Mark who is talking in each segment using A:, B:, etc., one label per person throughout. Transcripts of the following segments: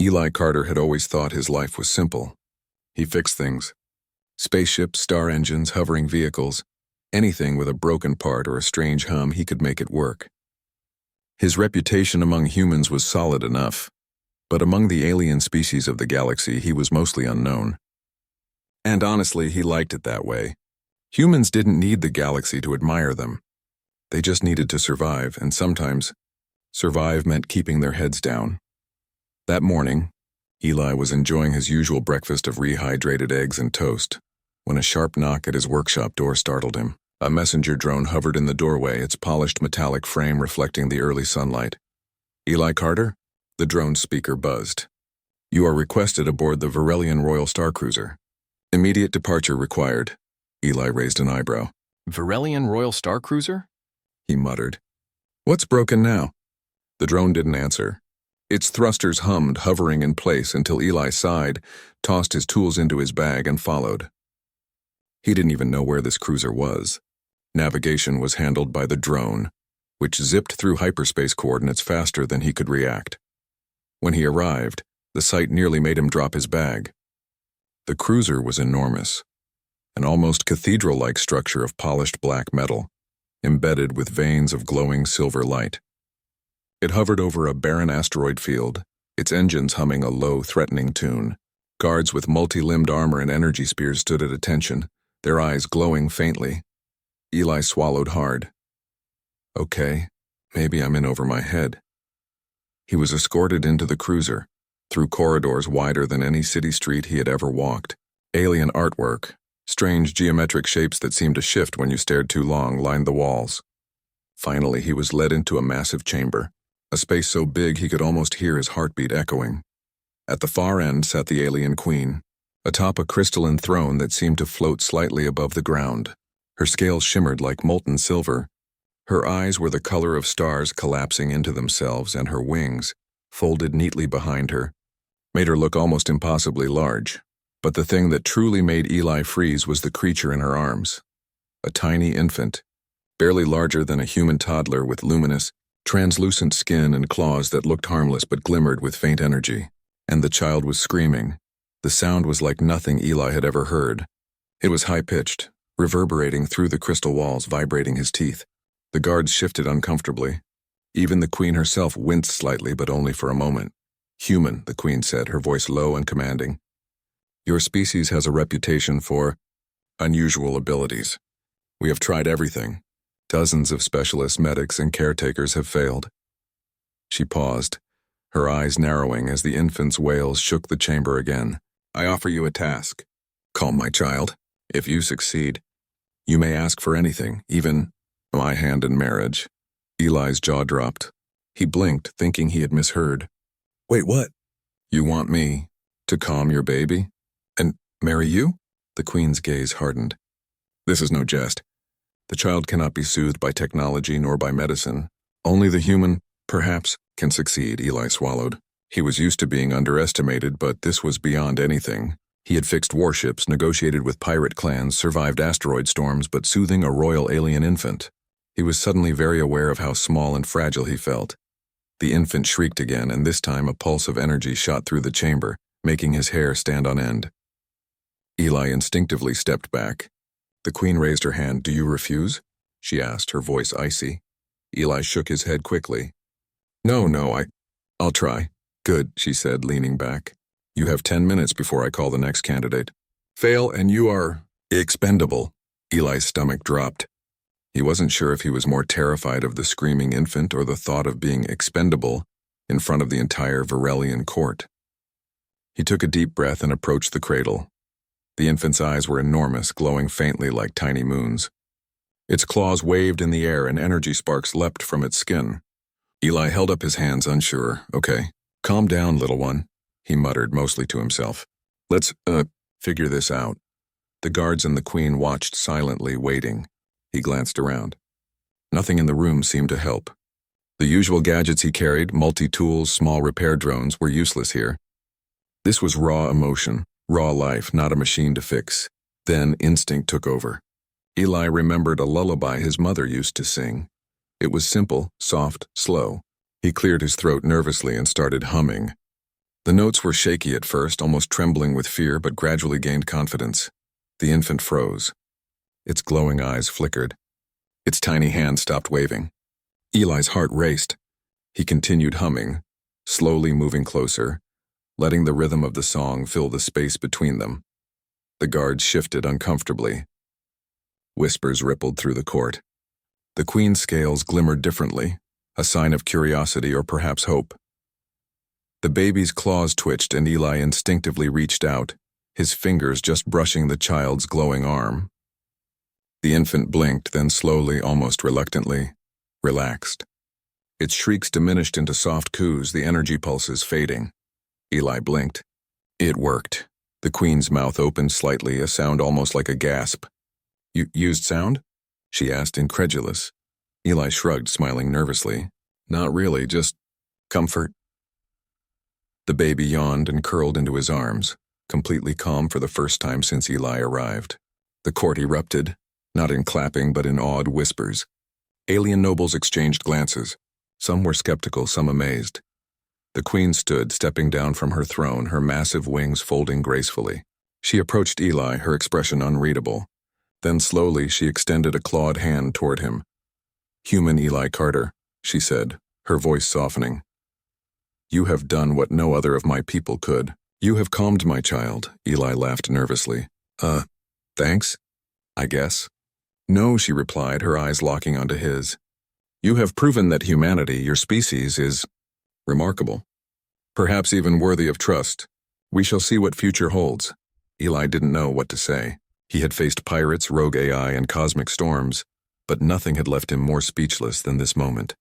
A: Eli Carter had always thought his life was simple. He fixed things. Spaceships, star engines, hovering vehicles, anything with a broken part or a strange hum, he could make it work. His reputation among humans was solid enough, but among the alien species of the galaxy he was mostly unknown. And honestly, he liked it that way. Humans didn't need the galaxy to admire them. They just needed to survive, and sometimes survive meant keeping their heads down. That morning, Eli was enjoying his usual breakfast of rehydrated eggs and toast when a sharp knock at his workshop door startled him. A messenger drone hovered in the doorway, its polished metallic frame reflecting the early sunlight. "Eli Carter?" The drone's speaker buzzed. "You are requested aboard the Varelian Royal Star Cruiser. Immediate departure required." Eli raised an eyebrow.
B: Varelian Royal Star Cruiser?
A: He muttered. "What's broken now?" The drone didn't answer. Its thrusters hummed, hovering in place until Eli sighed, tossed his tools into his bag, and followed. He didn't even know where this cruiser was. Navigation was handled by the drone, which zipped through hyperspace coordinates faster than he could react. When he arrived, the sight nearly made him drop his bag. The cruiser was enormous, an almost cathedral-like structure of polished black metal, embedded with veins of glowing silver light. It hovered over a barren asteroid field, its engines humming a low, threatening tune. Guards with multi-limbed armor and energy spears stood at attention, their eyes glowing faintly. Eli swallowed hard. Okay, maybe I'm in over my head. He was escorted into the cruiser, through corridors wider than any city street he had ever walked. Alien artwork, strange geometric shapes that seemed to shift when you stared too long, lined the walls. Finally, he was led into a massive chamber, a space so big he could almost hear his heartbeat echoing. At the far end sat the alien queen, atop a crystalline throne that seemed to float slightly above the ground. Her scales shimmered like molten silver. Her eyes were the color of stars collapsing into themselves, and her wings, folded neatly behind her, made her look almost impossibly large. But the thing that truly made Eli freeze was the creature in her arms. A tiny infant, barely larger than a human toddler, with luminous, translucent skin and claws that looked harmless but glimmered with faint energy. And the child was screaming. The sound was like nothing Eli had ever heard. It was high-pitched, reverberating through the crystal walls, vibrating his teeth. The guards shifted uncomfortably. Even the queen herself winced slightly, but only for a moment. "Human," the queen said, her voice low and commanding. "Your species has a reputation for unusual abilities. We have tried everything. Dozens of specialists, medics, and caretakers have failed." She paused, her eyes narrowing as the infant's wails shook the chamber again. "I offer you a task. Calm, my child. If you succeed, you may ask for anything, even my hand in marriage." Eli's jaw dropped. He blinked, thinking he had misheard. "Wait, what? You want me to calm your baby? And marry you?" The queen's gaze hardened. "This is no jest. The child cannot be soothed by technology nor by medicine. Only the human, perhaps, can succeed." Eli swallowed. He was used to being underestimated, but this was beyond anything. He had fixed warships, negotiated with pirate clans, survived asteroid storms, but soothing a royal alien infant. He was suddenly very aware of how small and fragile he felt. The infant shrieked again, and this time a pulse of energy shot through the chamber, making his hair stand on end. Eli instinctively stepped back. The queen raised her hand. "Do you refuse?" she asked, her voice icy. Eli shook his head quickly. No, I'll try." "Good," she said, leaning back. "You have 10 minutes before I call the next candidate. Fail and you are expendable." Eli's stomach dropped. He wasn't sure if he was more terrified of the screaming infant or the thought of being expendable in front of the entire Varelian court. He took a deep breath and approached the cradle. The infant's eyes were enormous, glowing faintly like tiny moons. Its claws waved in the air and energy sparks leapt from its skin. Eli held up his hands, unsure. "Okay, calm down, little one," he muttered, mostly to himself. "Let's, figure this out." The guards and the queen watched silently, waiting. He glanced around. Nothing in the room seemed to help. The usual gadgets he carried, multi-tools, small repair drones, were useless here. This was raw emotion, raw life, not a machine to fix. Then instinct took over. Eli remembered a lullaby his mother used to sing. It was simple, soft, slow. He cleared his throat nervously and started humming. The notes were shaky at first, almost trembling with fear, but gradually gained confidence. The infant froze. Its glowing eyes flickered. Its tiny hand stopped waving. Eli's heart raced. He continued humming, slowly moving closer, letting the rhythm of the song fill the space between them. The guards shifted uncomfortably. Whispers rippled through the court. The queen's scales glimmered differently, a sign of curiosity or perhaps hope. The baby's claws twitched and Eli instinctively reached out, his fingers just brushing the child's glowing arm. The infant blinked, then slowly, almost reluctantly, relaxed. Its shrieks diminished into soft coos, the energy pulses fading. Eli blinked. It worked. The queen's mouth opened slightly, a sound almost like a gasp. "You used sound?" she asked, incredulous. Eli shrugged, smiling nervously. "Not really, just comfort." The baby yawned and curled into his arms, completely calm for the first time since Eli arrived. The court erupted, not in clapping but in awed whispers. Alien nobles exchanged glances. Some were skeptical, some amazed. The queen stood, stepping down from her throne, her massive wings folding gracefully. She approached Eli, her expression unreadable. Then slowly she extended a clawed hand toward him. "Human Eli Carter," she said, her voice softening. "You have done what no other of my people could. You have calmed my child." Eli laughed nervously. Thanks, I guess." "No," she replied, her eyes locking onto his. "You have proven that humanity, your species, is remarkable. Perhaps even worthy of trust. We shall see what future holds." Eli didn't know what to say. He had faced pirates, rogue AI, and cosmic storms, but nothing had left him more speechless than this moment.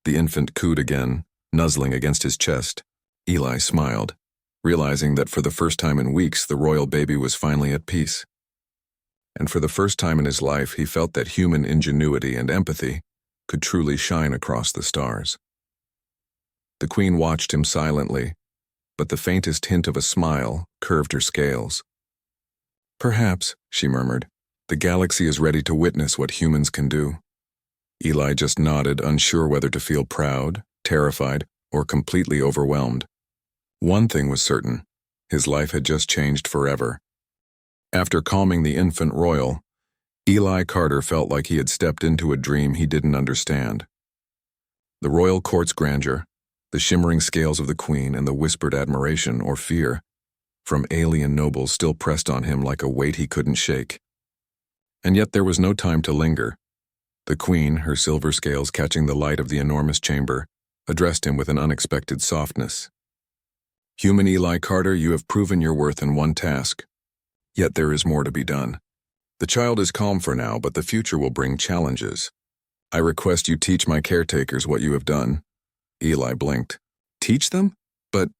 A: The infant cooed again, nuzzling against his chest. Eli smiled, realizing that for the first time in weeks the royal baby was finally at peace. And for the first time in his life he felt that human ingenuity and empathy could truly shine across the stars. The queen watched him silently, but the faintest hint of a smile curved her scales. "Perhaps," she murmured, "the galaxy is ready to witness what humans can do." Eli just nodded, unsure whether to feel proud, terrified, or completely overwhelmed. One thing was certain: his life had just changed forever. After calming the infant royal, Eli Carter felt like he had stepped into a dream he didn't understand. The royal court's grandeur, the shimmering scales of the queen, and the whispered admiration or fear from alien nobles still pressed on him like a weight he couldn't shake. And yet there was no time to linger. The queen, her silver scales catching the light of the enormous chamber, addressed him with an unexpected softness. "Human Eli Carter, you have proven your worth in one task. Yet there is more to be done. The child is calm for now, but the future will bring challenges. I request you teach my caretakers what you have done." Eli blinked. "Teach them? But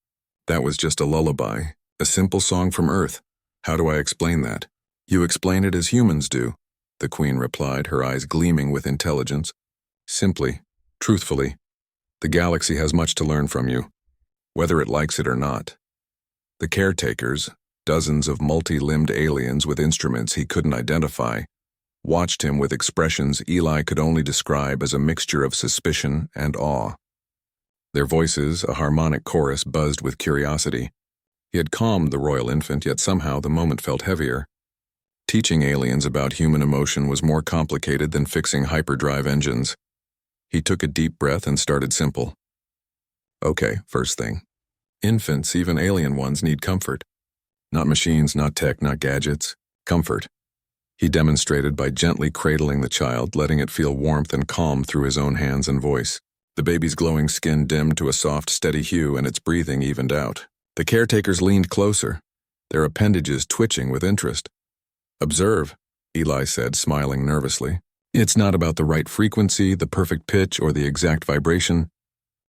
A: that was just a lullaby, a simple song from Earth. How do I explain that?" "You explain it as humans do," the queen replied, her eyes gleaming with intelligence. "Simply, truthfully. The galaxy has much to learn from you, whether it likes it or not." The caretakers, dozens of multi-limbed aliens with instruments he couldn't identify, watched him with expressions Eli could only describe as a mixture of suspicion and awe. Their voices, a harmonic chorus, buzzed with curiosity. He had calmed the royal infant, yet somehow the moment felt heavier. Teaching aliens about human emotion was more complicated than fixing hyperdrive engines. He took a deep breath and started simple. "Okay, first thing. Infants, even alien ones, need comfort. Not machines, not tech, not gadgets. Comfort." He demonstrated by gently cradling the child, letting it feel warmth and calm through his own hands and voice. The baby's glowing skin dimmed to a soft, steady hue, and its breathing evened out. The caretakers leaned closer, their appendages twitching with interest. "Observe," Eli said, smiling nervously. "It's not about the right frequency, the perfect pitch, or the exact vibration.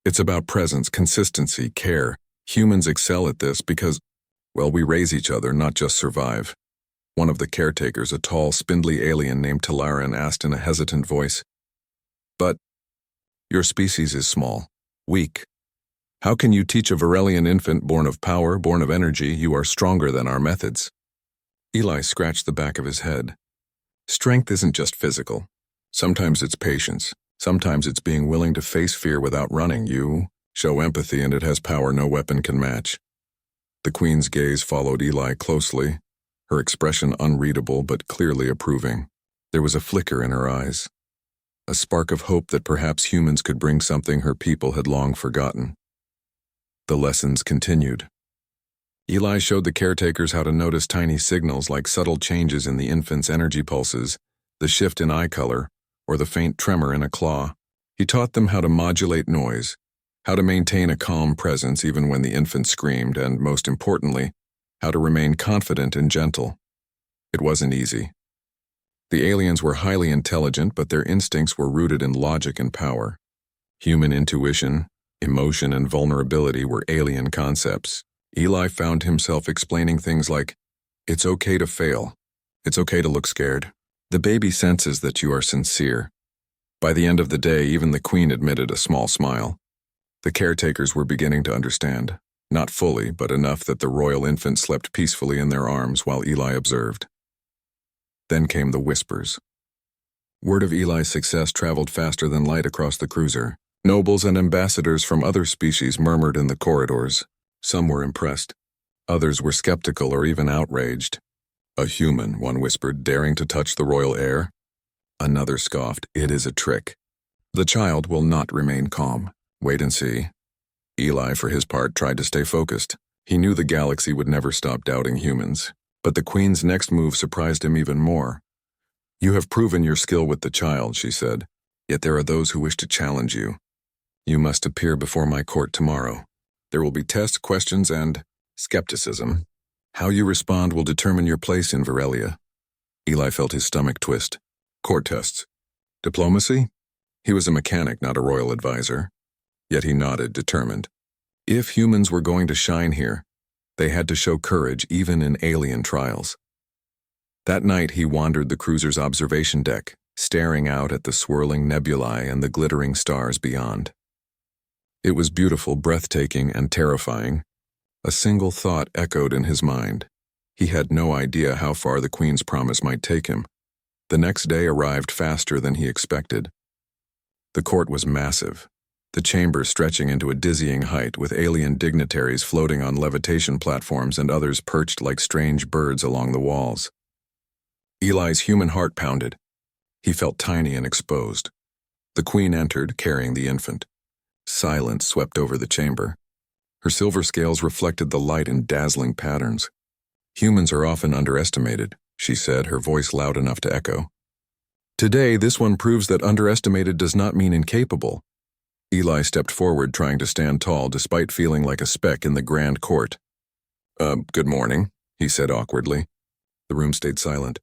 A: It's about presence, consistency, care. Humans excel at this because, well, we raise each other, not just survive." One of the caretakers, a tall, spindly alien named Talaran, asked in a hesitant voice, "But your species is small, weak. How can you teach a Varelian infant born of power, born of energy, you are stronger than our methods?" Eli scratched the back of his head. "Strength isn't just physical. Sometimes it's patience. Sometimes it's being willing to face fear without running. You Show empathy and it has power no weapon can match. The Queen's gaze followed Eli closely, her expression unreadable but clearly approving. There was a flicker in her eyes, a spark of hope that perhaps humans could bring something her people had long forgotten. The lessons continued. Eli showed the caretakers how to notice tiny signals like subtle changes in the infant's energy pulses, the shift in eye color, or the faint tremor in a claw. He taught them how to modulate noise, how to maintain a calm presence even when the infant screamed, and, most importantly, how to remain confident and gentle. It wasn't easy. The aliens were highly intelligent, but their instincts were rooted in logic and power. Human intuition, emotion, and vulnerability were alien concepts. Eli found himself explaining things like, "It's okay to fail. It's okay to look scared. The baby senses that you are sincere." By the end of the day, even the Queen admitted a small smile. The caretakers were beginning to understand, not fully, but enough that the royal infant slept peacefully in their arms while Eli observed. Then came the whispers. Word of Eli's success traveled faster than light across the cruiser. Nobles and ambassadors from other species murmured in the corridors. Some were impressed. Others were skeptical or even outraged. "A human," one whispered, "daring to touch the royal heir?" Another scoffed, "It is a trick. The child will not remain calm. Wait and see." Eli, for his part, tried to stay focused. He knew the galaxy would never stop doubting humans. But the Queen's next move surprised him even more. "You have proven your skill with the child," she said. "Yet there are those who wish to challenge you. You must appear before my court tomorrow. There will be tests, questions, and skepticism. How you respond will determine your place in Virelia." Eli felt his stomach twist. Court tests. Diplomacy? He was a mechanic, not a royal advisor. Yet he nodded, determined. If humans were going to shine here, they had to show courage even in alien trials. That night he wandered the cruiser's observation deck, staring out at the swirling nebulae and the glittering stars beyond. It was beautiful, breathtaking, and terrifying. A single thought echoed in his mind. He had no idea how far the Queen's promise might take him. The next day arrived faster than he expected. The court was massive, the chamber stretching into a dizzying height with alien dignitaries floating on levitation platforms and others perched like strange birds along the walls. Eli's human heart pounded. He felt tiny and exposed. The Queen entered, carrying the infant. Silence swept over the chamber. Her silver scales reflected the light in dazzling patterns. "Humans are often underestimated," she said, her voice loud enough to echo. "Today, this one proves that underestimated does not mean incapable." Eli stepped forward, trying to stand tall despite feeling like a speck in the grand court. Good morning," he said awkwardly. The room stayed silent.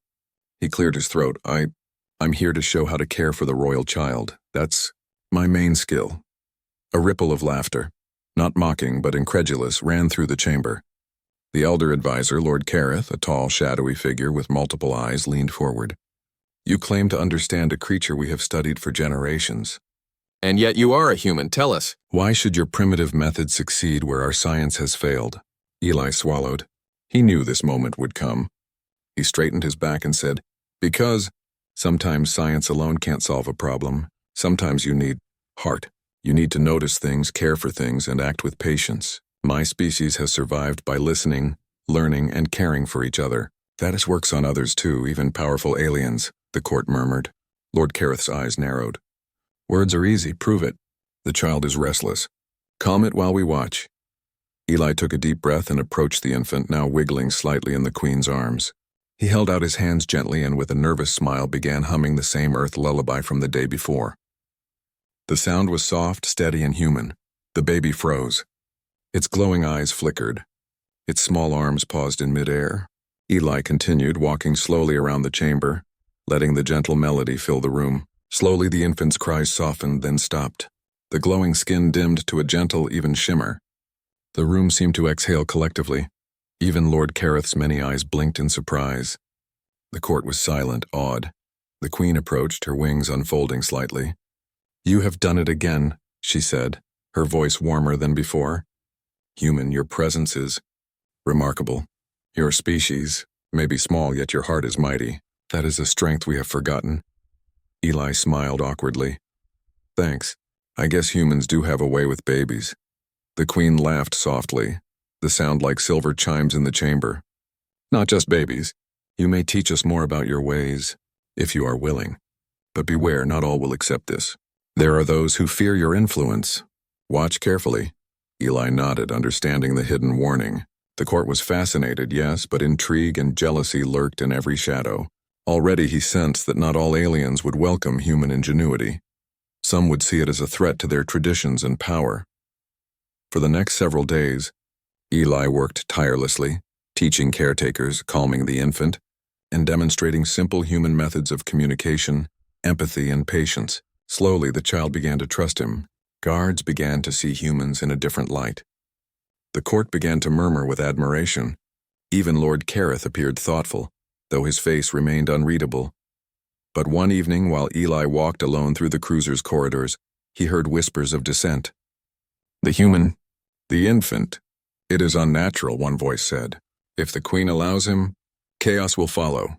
A: He cleared his throat. I'm here to show how to care for the royal child. That's my main skill." A ripple of laughter, not mocking but incredulous, ran through the chamber. The elder advisor, Lord Careth, a tall, shadowy figure with multiple eyes, leaned forward. "You claim to understand a creature we have studied for generations.
B: And yet you are a human, tell us."
A: Why should your primitive method succeed where our science has failed?" Eli swallowed. He knew this moment would come. He straightened his back and said, "Because sometimes science alone can't solve a problem. Sometimes you need heart. You need to notice things, care for things, and act with patience. My species has survived by listening, learning, and caring for each other. That is works on others too, even powerful aliens," the court murmured. Lord Careth's eyes narrowed. "Words are easy, prove it. The child is restless. Calm it while we watch." Eli took a deep breath and approached the infant, now wiggling slightly in the Queen's arms. He held out his hands gently and with a nervous smile began humming the same Earth lullaby from the day before. The sound was soft, steady, and human. The baby froze. Its glowing eyes flickered. Its small arms paused in midair. Eli continued, walking slowly around the chamber, letting the gentle melody fill the room. Slowly the infant's cries softened, then stopped. The glowing skin dimmed to a gentle, even shimmer. The room seemed to exhale collectively. Even Lord Careth's many eyes blinked in surprise. The court was silent, awed. The Queen approached, her wings unfolding slightly. "You have done it again," she said, her voice warmer than before. "Human, your presence is remarkable. Your species may be small, yet your heart is mighty. That is a strength we have forgotten." Eli smiled awkwardly. "Thanks. I guess humans do have a way with babies." The queen laughed softly, the sound like silver chimes in the chamber. Not just babies. You may teach us more about your ways, if you are willing. But beware, not all will accept this. There are those who fear your influence. Watch carefully. Eli nodded, understanding the hidden warning. The court was fascinated, yes, but intrigue and jealousy lurked in every shadow. Already he sensed that not all aliens would welcome human ingenuity. Some would see it as a threat to their traditions and power. For the next several days, Eli worked tirelessly, teaching caretakers, calming the infant, and demonstrating simple human methods of communication, empathy, and patience. Slowly, the child began to trust him. Guards began to see humans in a different light. The court began to murmur with admiration. Even Lord Careth appeared thoughtful, though his face remained unreadable. But one evening, while Eli walked alone through the cruiser's corridors, he heard whispers of dissent. The human, the infant. It is unnatural, one voice said. If the queen allows him, chaos will follow.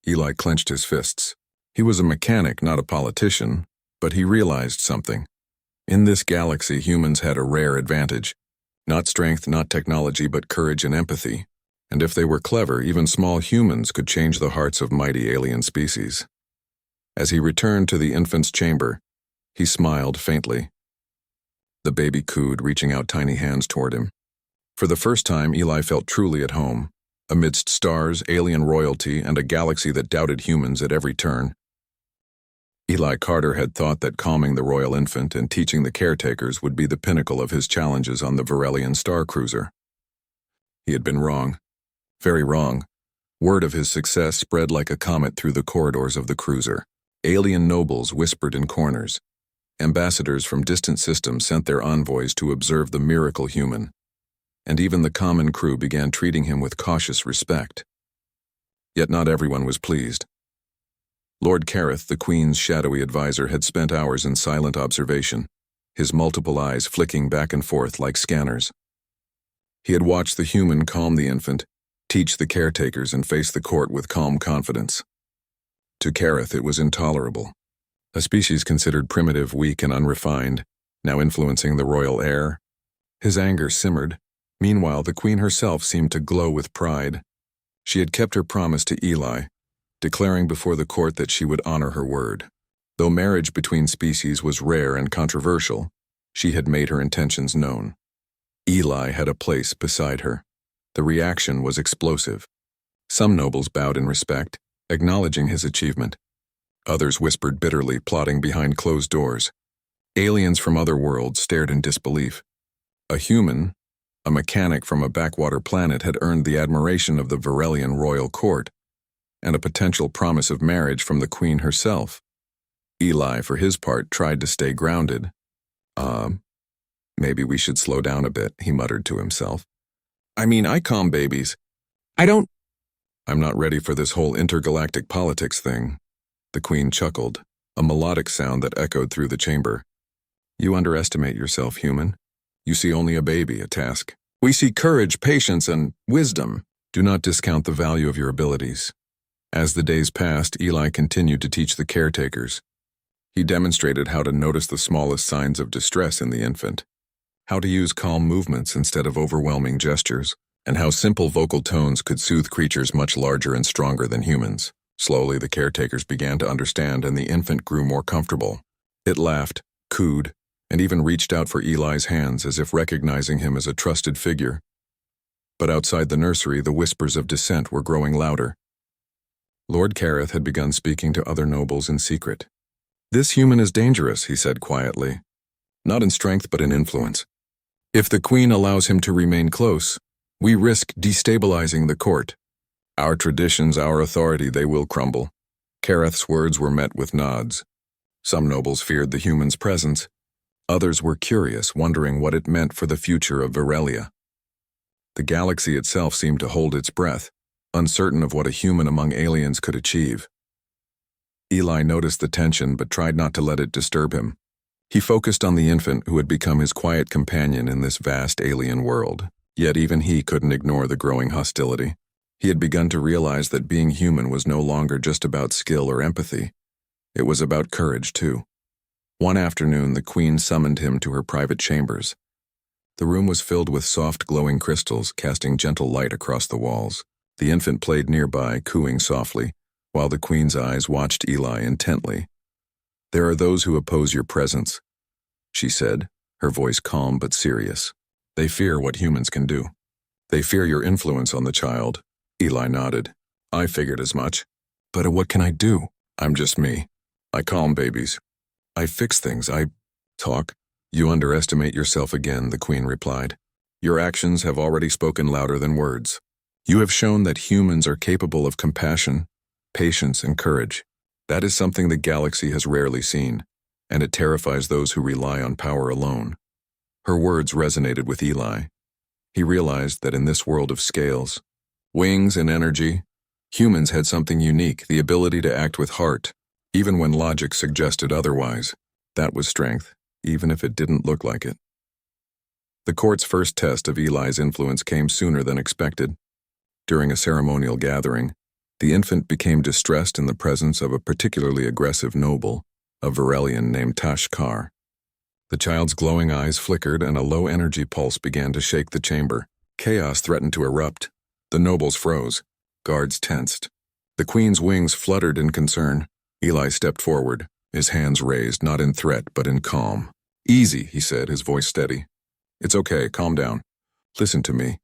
A: Eli clenched his fists. He was a mechanic, not a politician, but he realized something. In this galaxy, humans had a rare advantage. Not strength, not technology, but courage and empathy. And if they were clever, even small humans could change the hearts of mighty alien species. As he returned to the infant's chamber, he smiled faintly. The baby cooed, reaching out tiny hands toward him. For the first time, Eli felt truly at home, amidst stars, alien royalty, and a galaxy that doubted humans at every turn. Eli Carter had thought that calming the royal infant and teaching the caretakers would be the pinnacle of his challenges on the Varelian star cruiser. He had been wrong. Very wrong. Word of his success spread like a comet through the corridors of the cruiser. Alien nobles whispered in corners. Ambassadors from distant systems sent their envoys to observe the miracle human. And even the common crew began treating him with cautious respect. Yet not everyone was pleased. Lord Careth, the Queen's shadowy advisor, had spent hours in silent observation, his multiple eyes flicking back and forth like scanners. He had watched the human calm the infant, teach the caretakers, and face the court with calm confidence. To Careth, it was intolerable. A species considered primitive, weak, and unrefined, now influencing the royal heir. His anger simmered. Meanwhile, the Queen herself seemed to glow with pride. She had kept her promise to Eli, declaring before the court that she would honor her word. Though marriage between species was rare and controversial, she had made her intentions known. Eli had a place beside her. The reaction was explosive. Some nobles bowed in respect, acknowledging his achievement. Others whispered bitterly, plotting behind closed doors. Aliens from other worlds stared in disbelief. A human, a mechanic from a backwater planet, had earned the admiration of the Varelian royal court, and a potential promise of marriage from the Queen herself. Eli, for his part, tried to stay grounded. Maybe we should slow down a bit, he muttered to himself. I mean, I calm babies. I'm not ready for this whole intergalactic politics thing. The Queen chuckled, a melodic sound that echoed through the chamber. You underestimate yourself, human. You see only a baby, a task. We see courage, patience, and wisdom. Do not discount the value of your abilities. As the days passed, Eli continued to teach the caretakers. He demonstrated how to notice the smallest signs of distress in the infant, how to use calm movements instead of overwhelming gestures, and how simple vocal tones could soothe creatures much larger and stronger than humans. Slowly, the caretakers began to understand, and the infant grew more comfortable. It laughed, cooed, and even reached out for Eli's hands as if recognizing him as a trusted figure. But outside the nursery, the whispers of dissent were growing louder. Lord Careth had begun speaking to other nobles in secret. This human is dangerous, he said quietly. Not in strength, but in influence. If the Queen allows him to remain close, we risk destabilizing the court. Our traditions, our authority, they will crumble. Careth's words were met with nods. Some nobles feared the human's presence. Others were curious, wondering what it meant for the future of Varelia. The galaxy itself seemed to hold its breath, uncertain of what a human among aliens could achieve. Eli noticed the tension but tried not to let it disturb him. He focused on the infant who had become his quiet companion in this vast alien world. Yet even he couldn't ignore the growing hostility. He had begun to realize that being human was no longer just about skill or empathy. It was about courage, too. One afternoon, the Queen summoned him to her private chambers. The room was filled with soft glowing crystals, casting gentle light across the walls. The infant played nearby, cooing softly, while the Queen's eyes watched Eli intently. "There are those who oppose your presence," she said, her voice calm but serious. "They fear what humans can do. They fear your influence on the child." Eli nodded. "I figured as much. But what can I do? I'm just me. I calm babies. I fix things. I talk." "You underestimate yourself again," the Queen replied. "Your actions have already spoken louder than words. You have shown that humans are capable of compassion, patience, and courage. That is something the galaxy has rarely seen, and it terrifies those who rely on power alone." Her words resonated with Eli. He realized that in this world of scales, wings, and energy, humans had something unique, the ability to act with heart, even when logic suggested otherwise. That was strength, even if it didn't look like it. The court's first test of Eli's influence came sooner than expected. During a ceremonial gathering, the infant became distressed in the presence of a particularly aggressive noble, a Varelian named Tashkar. The child's glowing eyes flickered and a low-energy pulse began to shake the chamber. Chaos threatened to erupt. The nobles froze. Guards tensed. The Queen's wings fluttered in concern. Eli stepped forward, his hands raised, not in threat but in calm. "Easy," he said, his voice steady. "It's okay, calm down. Listen to me."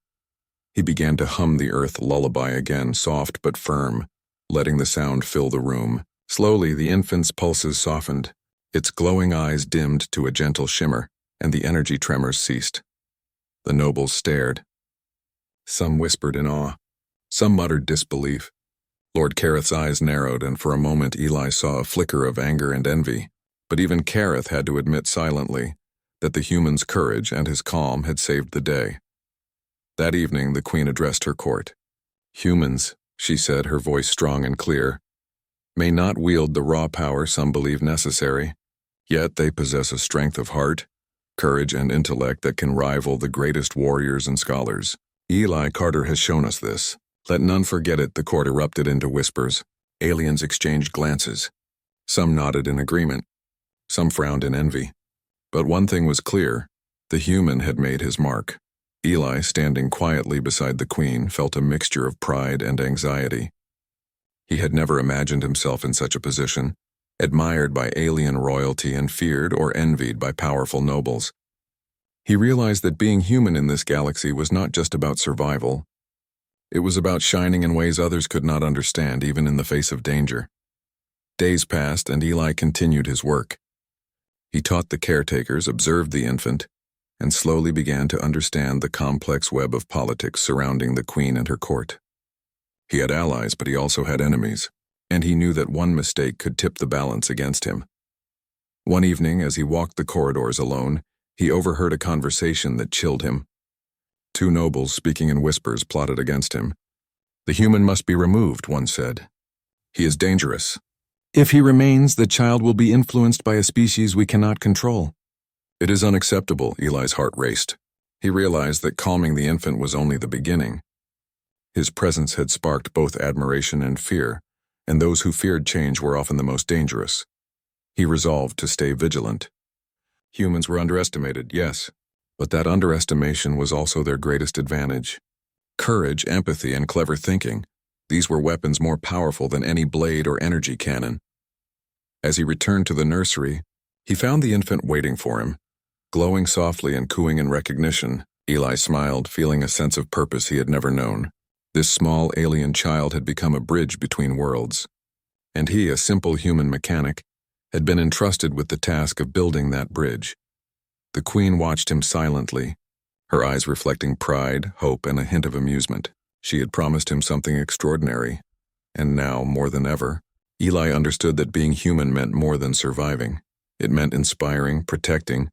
A: He began to hum the earth lullaby again, soft but firm, letting the sound fill the room. Slowly, the infant's pulses softened. Its glowing eyes dimmed to a gentle shimmer, and the energy tremors ceased. The nobles stared. Some whispered in awe. Some muttered disbelief. Lord Kareth's eyes narrowed, and for a moment Eli saw a flicker of anger and envy. But even Kareth had to admit silently that the human's courage and his calm had saved the day. That evening, the Queen addressed her court. "Humans," she said, her voice strong and clear, "may not wield the raw power some believe necessary, yet they possess a strength of heart, courage, and intellect that can rival the greatest warriors and scholars. Eli Carter has shown us this. Let none forget it." The court erupted into whispers. Aliens exchanged glances. Some nodded in agreement. Some frowned in envy. But one thing was clear. The human had made his mark. Eli, standing quietly beside the Queen, felt a mixture of pride and anxiety. He had never imagined himself in such a position, admired by alien royalty and feared or envied by powerful nobles. He realized that being human in this galaxy was not just about survival. It was about shining in ways others could not understand, even in the face of danger. Days passed, and Eli continued his work. He taught the caretakers, observed the infant, and slowly began to understand the complex web of politics surrounding the Queen and her court. He had allies, but he also had enemies, and he knew that one mistake could tip the balance against him. One evening, as he walked the corridors alone, he overheard a conversation that chilled him. Two nobles, speaking in whispers, plotted against him. "The human must be removed," one said. "He is dangerous. If he remains, the child will be influenced by a species we cannot control." "It is unacceptable," Eli's heart raced. He realized that calming the infant was only the beginning. His presence had sparked both admiration and fear, and those who feared change were often the most dangerous. He resolved to stay vigilant. Humans were underestimated, yes, but that underestimation was also their greatest advantage. Courage, empathy, and clever thinking, these were weapons more powerful than any blade or energy cannon. As he returned to the nursery, he found the infant waiting for him, glowing softly and cooing in recognition. Eli smiled, feeling a sense of purpose he had never known. This small alien child had become a bridge between worlds, and he, a simple human mechanic, had been entrusted with the task of building that bridge. The Queen watched him silently, her eyes reflecting pride, hope, and a hint of amusement. She had promised him something extraordinary, and now, more than ever, Eli understood that being human meant more than surviving. It meant inspiring, protecting,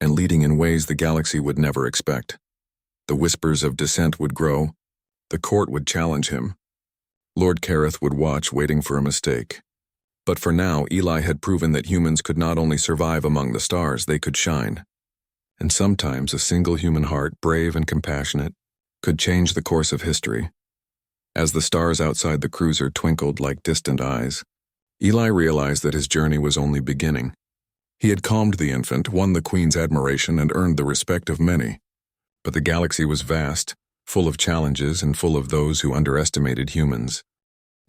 A: and leading in ways the galaxy would never expect. The whispers of dissent would grow. The court would challenge him. Lord Kareth would watch, waiting for a mistake. But for now, Eli had proven that humans could not only survive among the stars, they could shine. And sometimes a single human heart, brave and compassionate, could change the course of history. As the stars outside the cruiser twinkled like distant eyes, Eli realized that his journey was only beginning. He had calmed the infant, won the Queen's admiration, and earned the respect of many. But the galaxy was vast, full of challenges and full of those who underestimated humans.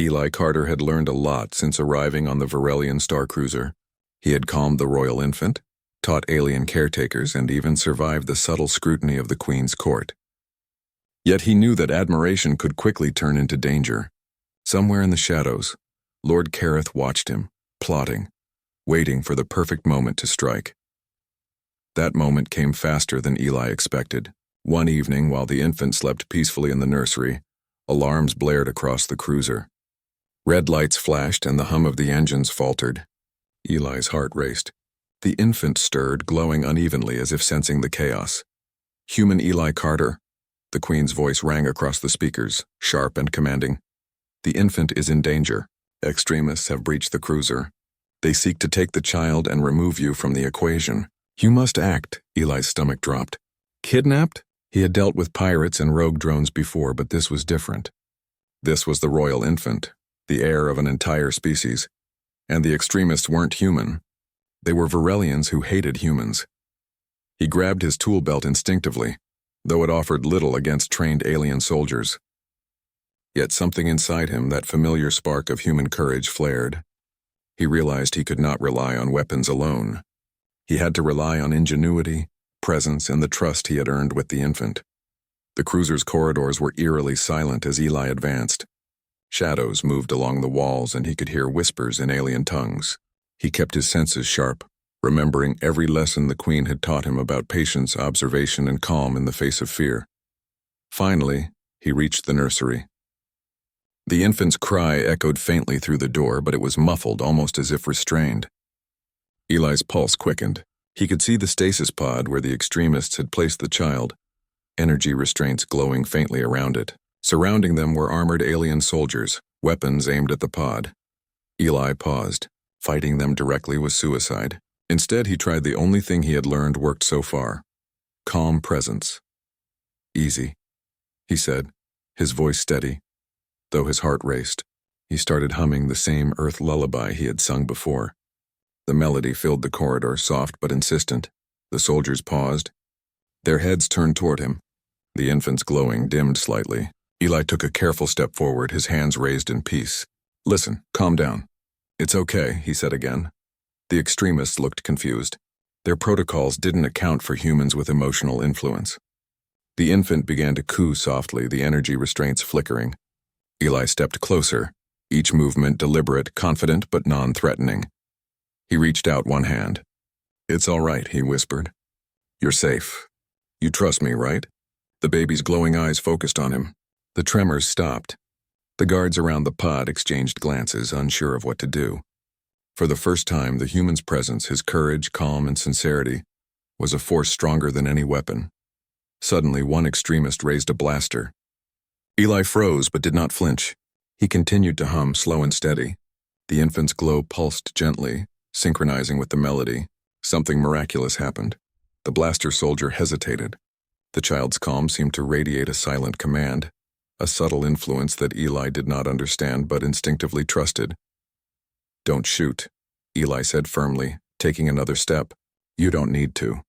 A: Eli Carter had learned a lot since arriving on the Varelian star cruiser. He had calmed the royal infant, taught alien caretakers, and even survived the subtle scrutiny of the Queen's court. Yet he knew that admiration could quickly turn into danger. Somewhere in the shadows, Lord Kareth watched him, plotting, waiting for the perfect moment to strike. That moment came faster than Eli expected. One evening, while the infant slept peacefully in the nursery, alarms blared across the cruiser. Red lights flashed and the hum of the engines faltered. Eli's heart raced. The infant stirred, glowing unevenly as if sensing the chaos. "Human Eli Carter," the Queen's voice rang across the speakers, sharp and commanding. "The infant is in danger. Extremists have breached the cruiser. They seek to take the child and remove you from the equation. You must act." Eli's stomach dropped. Kidnapped? He had dealt with pirates and rogue drones before, but this was different. This was the royal infant, the heir of an entire species. And the extremists weren't human. They were Varelians who hated humans. He grabbed his tool belt instinctively, though it offered little against trained alien soldiers. Yet something inside him, that familiar spark of human courage, flared. He realized he could not rely on weapons alone. He had to rely on ingenuity, presence, and the trust he had earned with the infant. The cruiser's corridors were eerily silent as Eli advanced. Shadows moved along the walls and he could hear whispers in alien tongues. He kept his senses sharp, remembering every lesson the Queen had taught him about patience, observation, and calm in the face of fear. Finally, he reached the nursery. The infant's cry echoed faintly through the door, but it was muffled, almost as if restrained. Eli's pulse quickened. He could see the stasis pod where the extremists had placed the child, energy restraints glowing faintly around it. Surrounding them were armored alien soldiers, weapons aimed at the pod. Eli paused. Fighting them directly was suicide. Instead, he tried the only thing he had learned worked so far: calm presence. "Easy," he said, his voice steady. Though his heart raced, he started humming the same Earth lullaby he had sung before. The melody filled the corridor, soft but insistent. The soldiers paused. Their heads turned toward him. The infant's glowing dimmed slightly. Eli took a careful step forward, his hands raised in peace. "Listen, calm down." "It's okay," he said again. The extremists looked confused. Their protocols didn't account for humans with emotional influence. The infant began to coo softly, the energy restraints flickering. Eli stepped closer, each movement deliberate, confident, but non-threatening. He reached out one hand. "It's all right," he whispered. "You're safe. You trust me, right?" The baby's glowing eyes focused on him. The tremors stopped. The guards around the pod exchanged glances, unsure of what to do. For the first time, the human's presence, his courage, calm, and sincerity, was a force stronger than any weapon. Suddenly, one extremist raised a blaster. Eli froze but did not flinch. He continued to hum, slow and steady. The infant's glow pulsed gently, synchronizing with the melody. Something miraculous happened. The blaster soldier hesitated. The child's calm seemed to radiate a silent command, a subtle influence that Eli did not understand but instinctively trusted. "Don't shoot," Eli said firmly, taking another step. "You don't need to.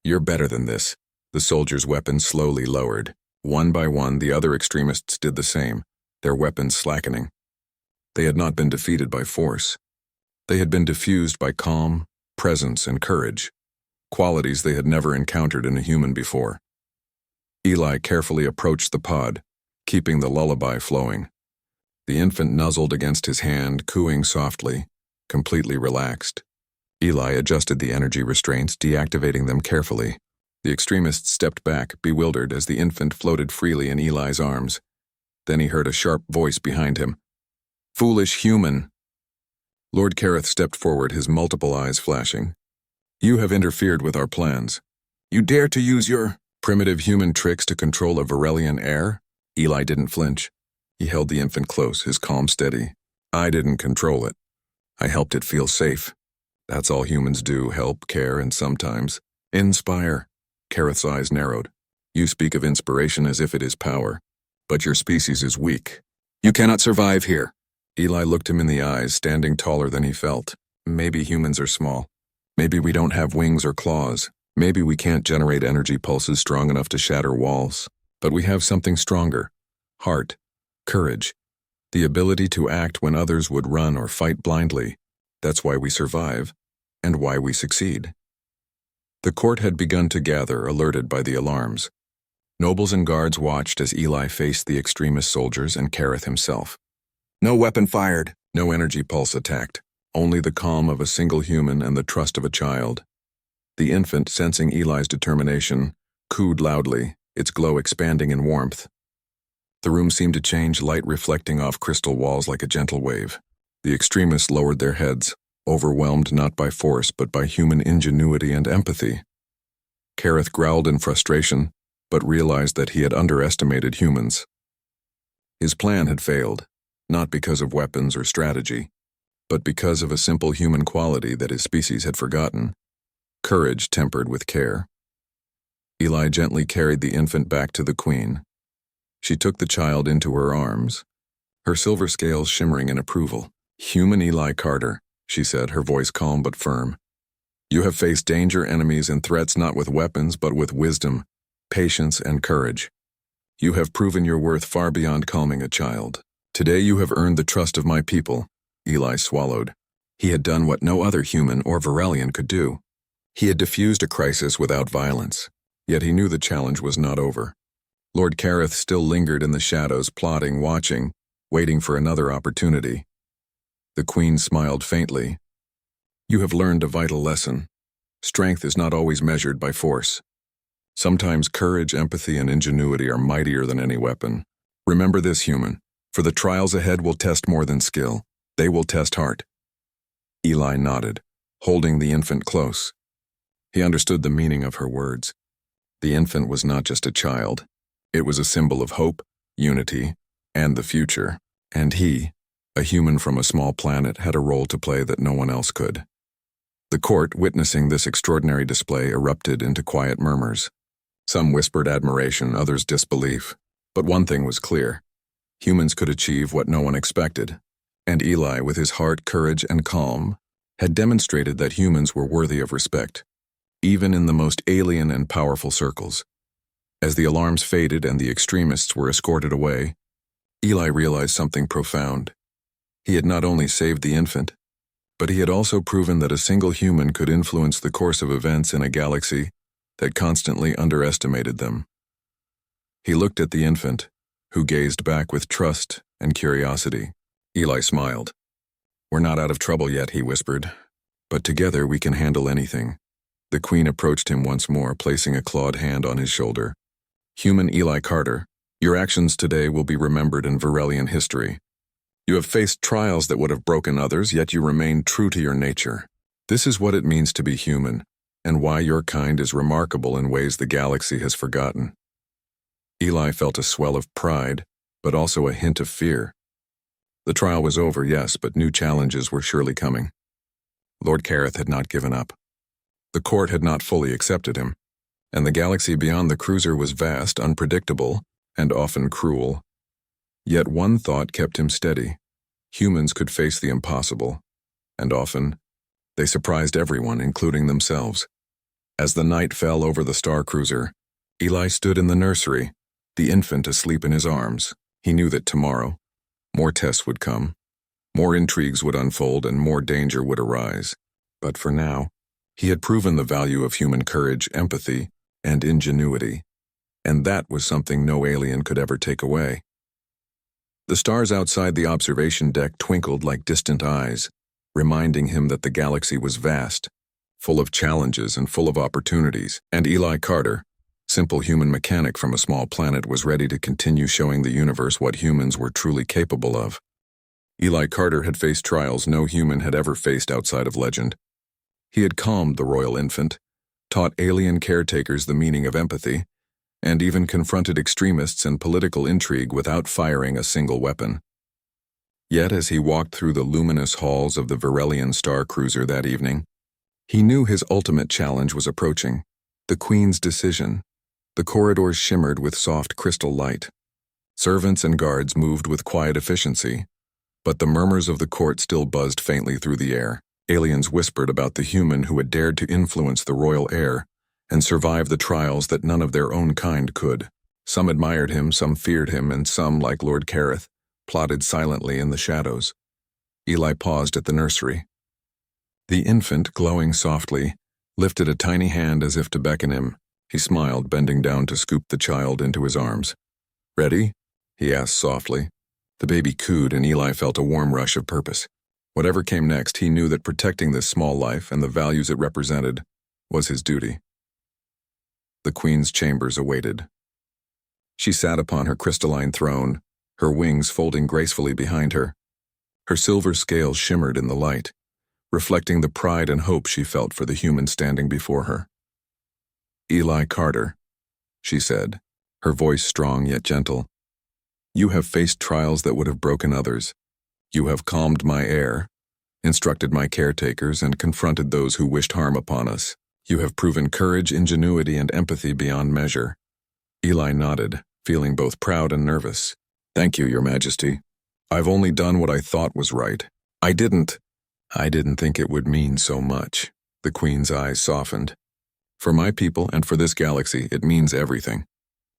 A: You're better than this." The soldier's weapons slowly lowered. One by one, the other extremists did the same, their weapons slackening. They had not been defeated by force. They had been diffused by calm, presence, and courage, qualities they had never encountered in a human before. Eli carefully approached the pod, keeping the lullaby flowing. The infant nuzzled against his hand, cooing softly, completely relaxed. Eli adjusted the energy restraints, deactivating them carefully. The extremists stepped back, bewildered, as the infant floated freely in Eli's arms. Then he heard a sharp voice behind him. "Foolish human!" Lord Kareth stepped forward, his multiple eyes flashing. "You have interfered with our plans. You dare to use your primitive human tricks to control a Varelian heir?" Eli didn't flinch. He held the infant close, his calm steady. "I didn't control it. I helped it feel safe. That's all humans do, help, care, and sometimes inspire." Kareth's eyes narrowed. "You speak of inspiration as if it is power, but your species is weak. You cannot survive here." Eli looked him in the eyes, standing taller than he felt. "Maybe humans are small. Maybe we don't have wings or claws. Maybe we can't generate energy pulses strong enough to shatter walls, but we have something stronger: heart, courage, the ability to act when others would run or fight blindly. That's why we survive, and why we succeed." The court had begun to gather, alerted by the alarms. Nobles and guards watched as Eli faced the extremist soldiers and Kareth himself. No weapon fired, no energy pulse attacked, only the calm of a single human and the trust of a child. The infant, sensing Eli's determination, cooed loudly, its glow expanding in warmth. The room seemed to change, light reflecting off crystal walls like a gentle wave. The extremists lowered their heads, overwhelmed not by force but by human ingenuity and empathy. Kareth growled in frustration, but realized that he had underestimated humans. His plan had failed, not because of weapons or strategy, but because of a simple human quality that his species had forgotten: courage tempered with care. Eli gently carried the infant back to the queen. She took the child into her arms, her silver scales shimmering in approval. "Human Eli Carter," she said, her voice calm but firm. "You have faced danger, enemies, and threats not with weapons but with wisdom, patience, and courage. You have proven your worth far beyond calming a child. Today you have earned the trust of my people." Eli swallowed. He had done what no other human or Varelian could do. He had diffused a crisis without violence, yet he knew the challenge was not over. Lord Kareth still lingered in the shadows, plotting, watching, waiting for another opportunity. The queen smiled faintly. "You have learned a vital lesson. Strength is not always measured by force. Sometimes courage, empathy, and ingenuity are mightier than any weapon. Remember this, human, for the trials ahead will test more than skill. They will test heart." Eli nodded, holding the infant close. He understood the meaning of her words. The infant was not just a child. It was a symbol of hope, unity, and the future. And he, a human from a small planet, had a role to play that no one else could. The court, witnessing this extraordinary display, erupted into quiet murmurs. Some whispered admiration, others disbelief. But one thing was clear: humans could achieve what no one expected. And Eli, with his heart, courage, and calm, had demonstrated that humans were worthy of respect, even in the most alien and powerful circles. As the alarms faded and the extremists were escorted away, Eli realized something profound. He had not only saved the infant, but he had also proven that a single human could influence the course of events in a galaxy that constantly underestimated them. He looked at the infant, who gazed back with trust and curiosity. Eli smiled. "We're not out of trouble yet," he whispered, "but together we can handle anything." The queen approached him once more, placing a clawed hand on his shoulder. "Human Eli Carter, your actions today will be remembered in Varelian history. You have faced trials that would have broken others, yet you remained true to your nature. This is what it means to be human, and why your kind is remarkable in ways the galaxy has forgotten." Eli felt a swell of pride, but also a hint of fear. The trial was over, yes, but new challenges were surely coming. Lord Kareth had not given up. The court had not fully accepted him, and the galaxy beyond the cruiser was vast, unpredictable, and often cruel. Yet one thought kept him steady: humans could face the impossible, and often they surprised everyone, including themselves. As the night fell over the star cruiser, Eli stood in the nursery, the infant asleep in his arms. He knew that tomorrow, more tests would come, more intrigues would unfold, and more danger would arise. But for now, he had proven the value of human courage, empathy, and ingenuity, and that was something no alien could ever take away. The stars outside the observation deck twinkled like distant eyes, reminding him that the galaxy was vast, full of challenges and full of opportunities, and Eli Carter, simple human mechanic from a small planet, was ready to continue showing the universe what humans were truly capable of. Eli Carter had faced trials no human had ever faced outside of legend. He had calmed the royal infant, taught alien caretakers the meaning of empathy, and even confronted extremists and political intrigue without firing a single weapon. Yet as he walked through the luminous halls of the Varelian star cruiser that evening, he knew his ultimate challenge was approaching: the Queen's decision. The corridors shimmered with soft crystal light. Servants and guards moved with quiet efficiency, but the murmurs of the court still buzzed faintly through the air. Aliens whispered about the human who had dared to influence the royal heir, and survive the trials that none of their own kind could. Some admired him, some feared him, and some, like Lord Careth, plotted silently in the shadows. Eli paused at the nursery. The infant, glowing softly, lifted a tiny hand as if to beckon him. He smiled, bending down to scoop the child into his arms. "Ready?" he asked softly. The baby cooed, and Eli felt a warm rush of purpose. Whatever came next, he knew that protecting this small life and the values it represented was his duty. The Queen's chambers awaited. She sat upon her crystalline throne, her wings folding gracefully behind her. Her silver scales shimmered in the light, reflecting the pride and hope she felt for the human standing before her. "Eli Carter," she said, her voice strong yet gentle. "You have faced trials that would have broken others. You have calmed my heir, instructed my caretakers, and confronted those who wished harm upon us. You have proven courage, ingenuity, and empathy beyond measure." Eli nodded, feeling both proud and nervous. "Thank you, Your Majesty. I've only done what I thought was right. I didn't think it would mean so much." The Queen's eyes softened. "For my people and for this galaxy, it means everything.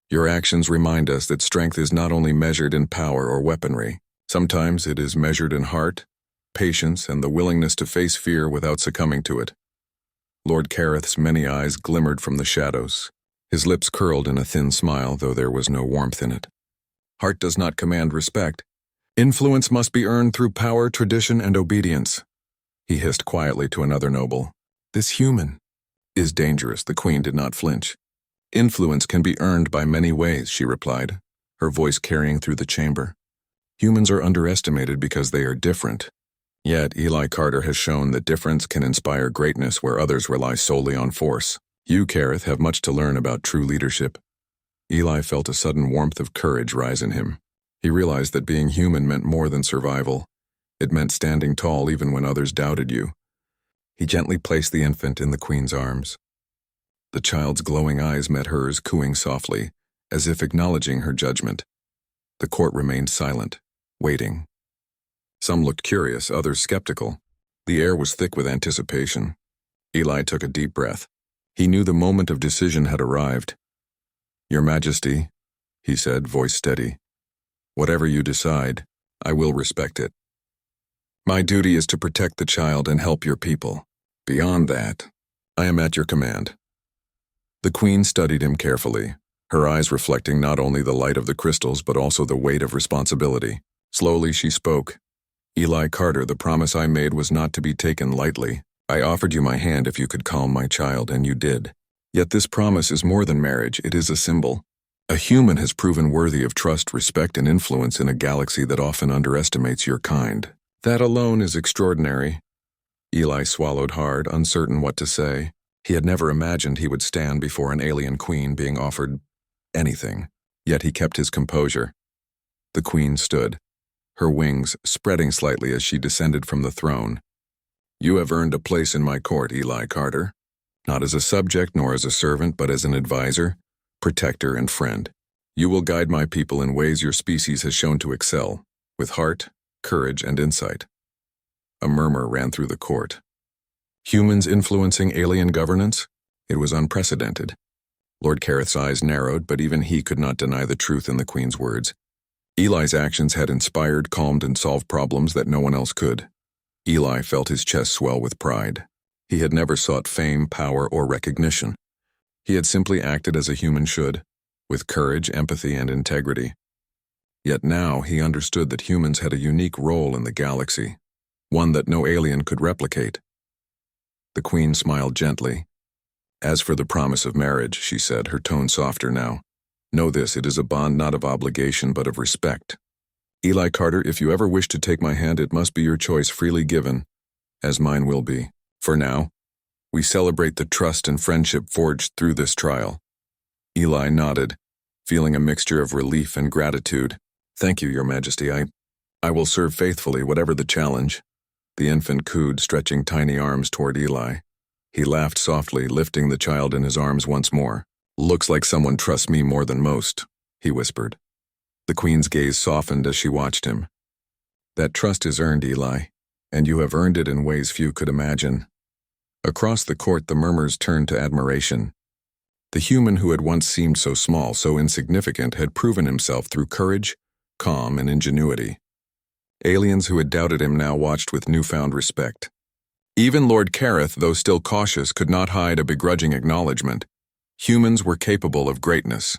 A: Your actions remind us that strength is not only measured in power or weaponry. Sometimes it is measured in heart, patience, and the willingness to face fear without succumbing to it." Lord Careth's many eyes glimmered from the shadows. His lips curled in a thin smile, though there was no warmth in it. "Heart does not command respect. Influence must be earned through power, tradition, and obedience." He hissed quietly to another noble. "This human is dangerous." The Queen did not flinch. "Influence can be earned by many ways," she replied, her voice carrying through the chamber. "Humans are underestimated because they are different. Yet Eli Carter has shown that difference can inspire greatness where others rely solely on force. You, Careth, have much to learn about true leadership." Eli felt a sudden warmth of courage rise in him. He realized that being human meant more than survival. It meant standing tall even when others doubted you. He gently placed the infant in the Queen's arms. The child's glowing eyes met hers, cooing softly, as if acknowledging her judgment. The court remained silent, waiting. Some looked curious, others skeptical. The air was thick with anticipation. Eli took a deep breath. He knew the moment of decision had arrived. "Your Majesty," he said, voice steady, "whatever you decide, I will respect it. My duty is to protect the child and help your people. Beyond that, I am at your command." The Queen studied him carefully, her eyes reflecting not only the light of the crystals but also the weight of responsibility. Slowly she spoke. "Eli Carter, the promise I made was not to be taken lightly. I offered you my hand if you could calm my child, and you did. Yet this promise is more than marriage, it is a symbol. A human has proven worthy of trust, respect, and influence in a galaxy that often underestimates your kind. That alone is extraordinary." Eli swallowed hard, uncertain what to say. He had never imagined he would stand before an alien queen being offered anything, yet he kept his composure. The Queen stood, her wings spreading slightly as she descended from the throne. "You have earned a place in my court, Eli Carter. Not as a subject nor as a servant, but as an advisor, protector, and friend. You will guide my people in ways your species has shown to excel, with heart, courage, and insight." A murmur ran through the court. Humans influencing alien governance? It was unprecedented. Lord Careth's eyes narrowed, but even he could not deny the truth in the Queen's words. Eli's actions had inspired, calmed, and solved problems that no one else could. Eli felt his chest swell with pride. He had never sought fame, power, or recognition. He had simply acted as a human should, with courage, empathy, and integrity. Yet now he understood that humans had a unique role in the galaxy, one that no alien could replicate. The Queen smiled gently. "As for the promise of marriage," she said, her tone softer now, "know this, it is a bond not of obligation but of respect. Eli Carter, if you ever wish to take my hand, it must be your choice freely given, as mine will be. For now, we celebrate the trust and friendship forged through this trial." Eli nodded, feeling a mixture of relief and gratitude. "Thank you, Your Majesty. I will serve faithfully, whatever the challenge." The infant cooed, stretching tiny arms toward Eli. He laughed softly, lifting the child in his arms once more. "Looks like someone trusts me more than most," he whispered. The Queen's gaze softened as she watched him. "That trust is earned, Eli, and you have earned it in ways few could imagine." Across the court, the murmurs turned to admiration. The human who had once seemed so small, so insignificant, had proven himself through courage, calm, and ingenuity. Aliens who had doubted him now watched with newfound respect. Even Lord Careth, though still cautious, could not hide a begrudging acknowledgement. Humans were capable of greatness.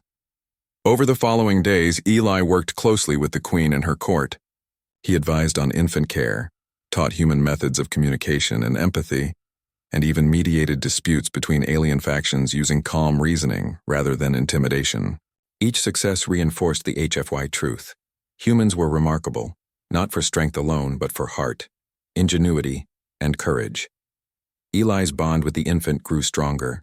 A: Over the following days, Eli worked closely with the Queen and her court. He advised on infant care, taught human methods of communication and empathy, and even mediated disputes between alien factions using calm reasoning rather than intimidation. Each success reinforced the HFY truth. Humans were remarkable, not for strength alone, but for heart, ingenuity, and courage. Eli's bond with the infant grew stronger.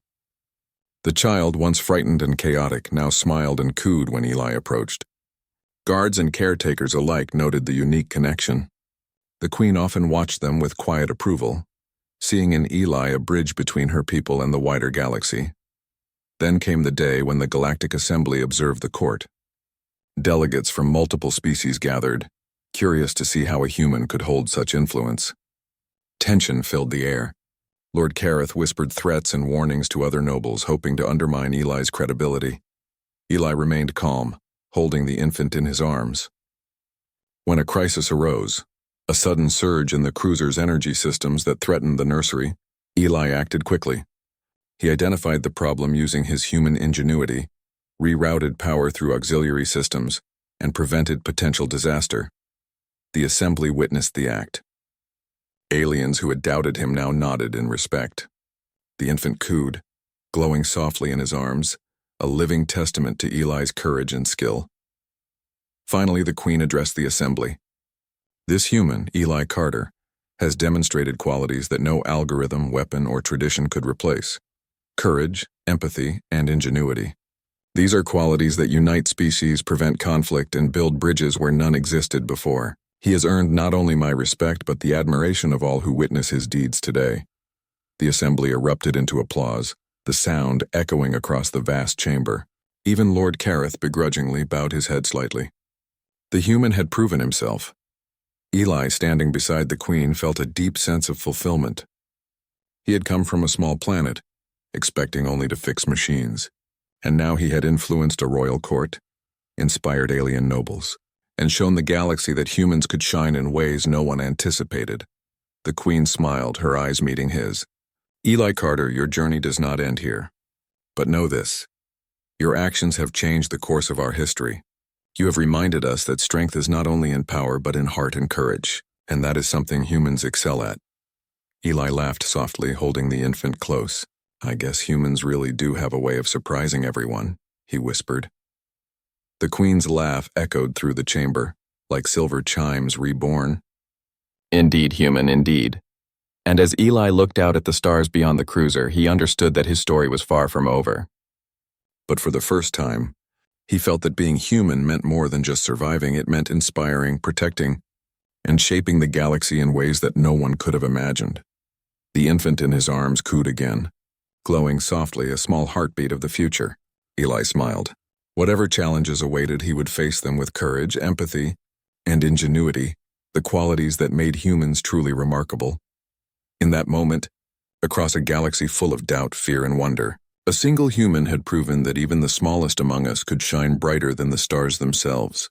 A: The child, once frightened and chaotic, now smiled and cooed when Eli approached. Guards and caretakers alike noted the unique connection. The Queen often watched them with quiet approval, seeing in Eli a bridge between her people and the wider galaxy. Then came the day when the Galactic Assembly observed the court. Delegates from multiple species gathered, curious to see how a human could hold such influence. Tension filled the air. Lord Careth whispered threats and warnings to other nobles, hoping to undermine Eli's credibility. Eli remained calm, holding the infant in his arms. When a crisis arose, a sudden surge in the cruiser's energy systems that threatened the nursery, Eli acted quickly. He identified the problem using his human ingenuity, rerouted power through auxiliary systems, and prevented potential disaster. The assembly witnessed the act. Aliens who had doubted him now nodded in respect. The infant cooed, glowing softly in his arms, a living testament to Eli's courage and skill. Finally, the Queen addressed the assembly. This human, Eli Carter, has demonstrated qualities that no algorithm, weapon, or tradition could replace: courage, empathy, and ingenuity. These are qualities that unite species, prevent conflict, and build bridges where none existed before. He has earned not only my respect but the admiration of all who witness his deeds today. The assembly erupted into applause, the sound echoing across the vast chamber. Even Lord Careth begrudgingly bowed his head slightly. The human had proven himself. Eli, standing beside the Queen, felt a deep sense of fulfillment. He had come from a small planet, expecting only to fix machines, and now he had influenced a royal court, inspired alien nobles, and shown the galaxy that humans could shine in ways no one anticipated. The Queen smiled, her eyes meeting his. Eli Carter, your journey does not end here. But know this: your actions have changed the course of our history. You have reminded us that strength is not only in power but in heart and courage, and that is something humans excel at. Eli laughed softly, holding the infant close. I guess humans really do have a way of surprising everyone, he whispered. The Queen's laugh echoed through the chamber, like silver chimes reborn.
B: Indeed, human, indeed. And as Eli looked out at the stars beyond the cruiser, he understood that his story was far from over.
A: But for the first time, he felt that being human meant more than just surviving. It meant inspiring, protecting, and shaping the galaxy in ways that no one could have imagined. The infant in his arms cooed again, glowing softly, a small heartbeat of the future. Eli smiled. Whatever challenges awaited, he would face them with courage, empathy, and ingenuity, the qualities that made humans truly remarkable. In that moment, across a galaxy full of doubt, fear, and wonder, a single human had proven that even the smallest among us could shine brighter than the stars themselves.